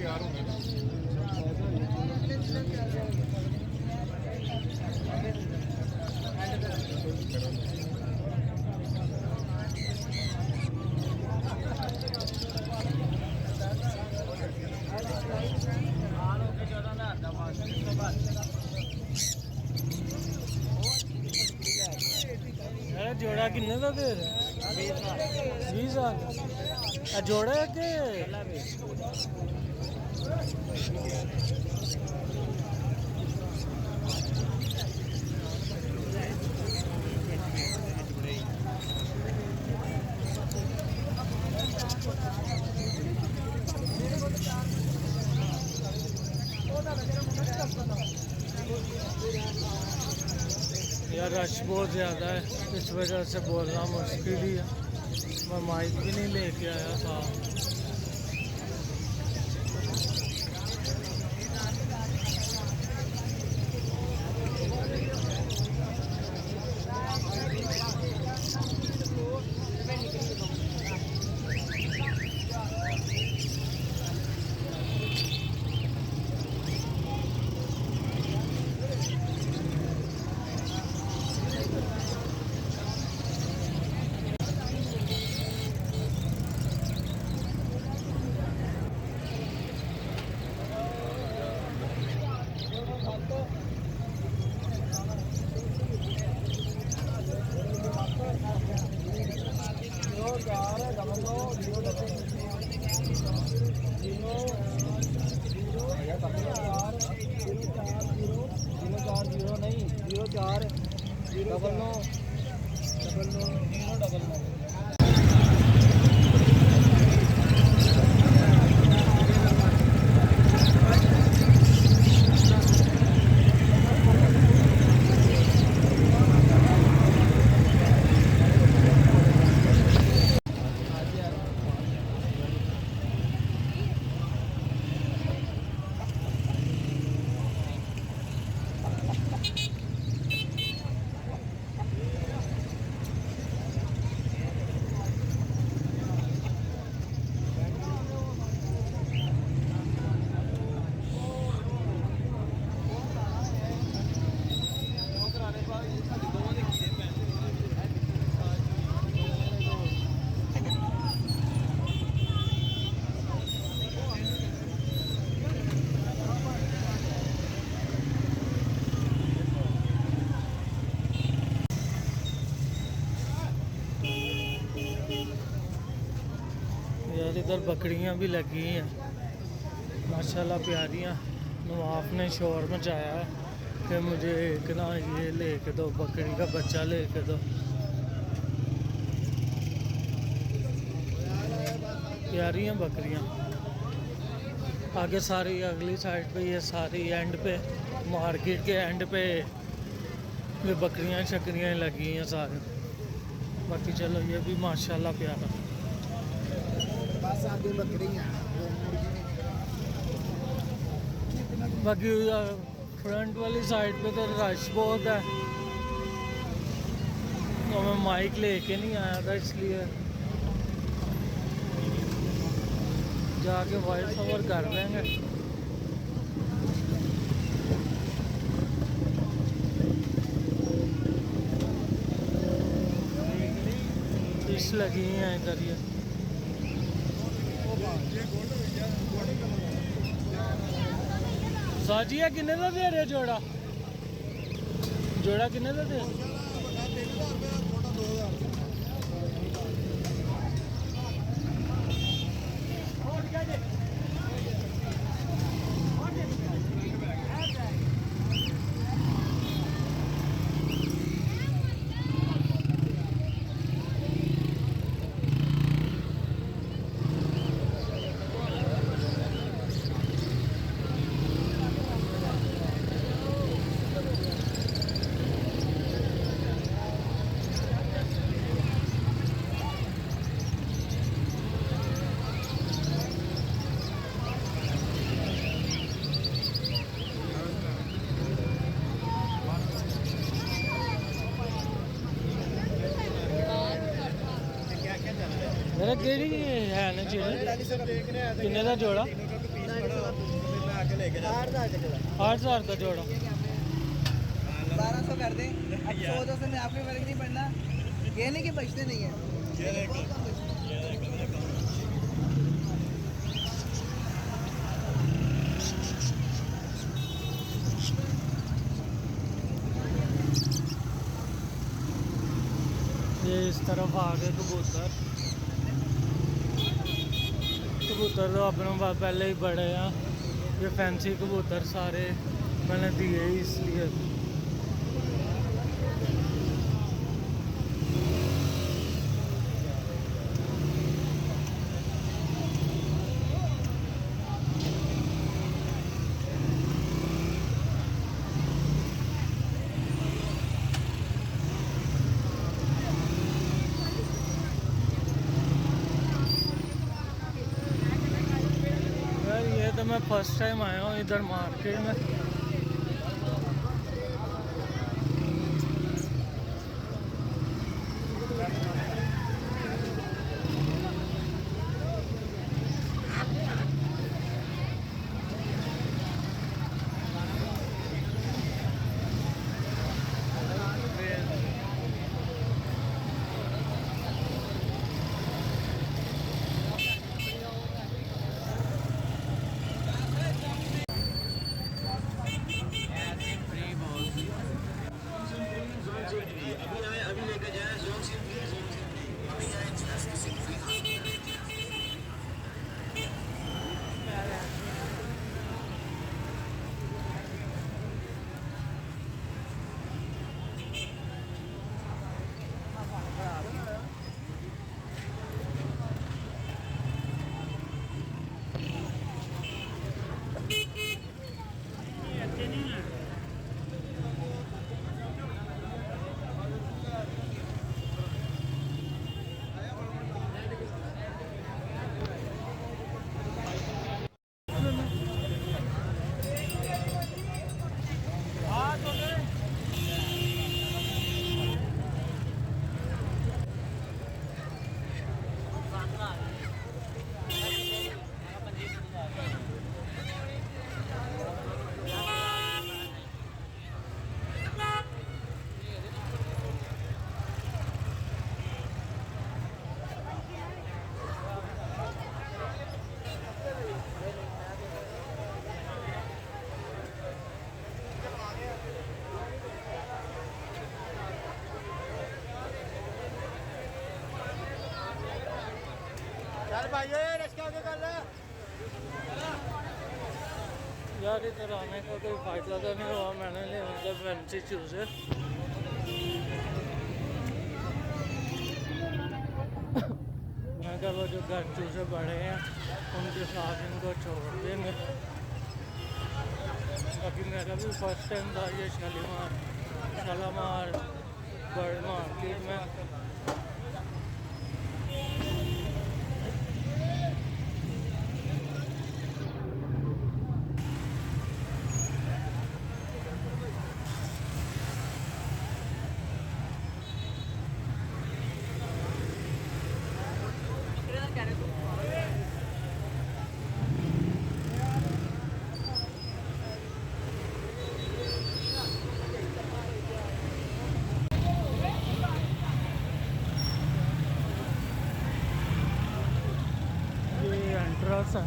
ਤਿਆਰ ਹੋਣਾ ਨਾ। जोड़ा किन्ने का दे रहे 20,000 जोड़ा है कि यार रश बहुत ज़्यादा है, इस वजह से बोलना मुश्किल ही है। मैं माइक भी नहीं लेके आया था। यार इधर बकरियां भी लगी हैं माशाल्लाह प्यारियां। नवाफ ने शोर मचाया है कि मुझे एक ना ये लेके दो, बकरी का बच्चा लेके दो। प्यारी हैं बकरियां। आगे सारी अगली साइड पे ये सारी एंड पे मार्केट के एंड पे ये बकरियां शकरियां लगी हैं सारी। बाकी चलो ये भी माशाल्लाह प्यारा। बाकी फ्रंट वाली साइड पे तो रश बहुत है, तो मैं माइक लेके नहीं आया था, इसलिए जाके वॉइस ओवर कर देंगे। डिश लगी हैं इधर ये। साजिया किन्ने का दे रहे जोड़ा? जोड़ा किन्ने का दे रहे? मेरा केड़ी है ना जी किन्ने का जोड़ा? 8,000 का जोड़ा। 1200 कर दें। अब 100-200 में आपको फर्क नहीं पड़ना। ये नहीं कि बचते नहीं है। ये इस तरफ आ गए कबूतर। कबूतर तो अपने पास पहले ही बड़े हैं। ये फैंसी कबूतर सारे मैंने दिए ही इसलिए। यार ये तो मैं फर्स्ट टाइम आया हूँ इधर मार्केट में। यार इधर आने का कोई फायदा तो नहीं हुआ। मैंने ले मतलब फैंसी चूज़े। मैं क्या वो जो घर चूज़े बड़े हैं उनके साथ इनको छोड़ देंगे। बाकी मेरा भी फर्स्ट टाइम था ये शालामार बड़े मार्केट में। ये एंट्रेंस है।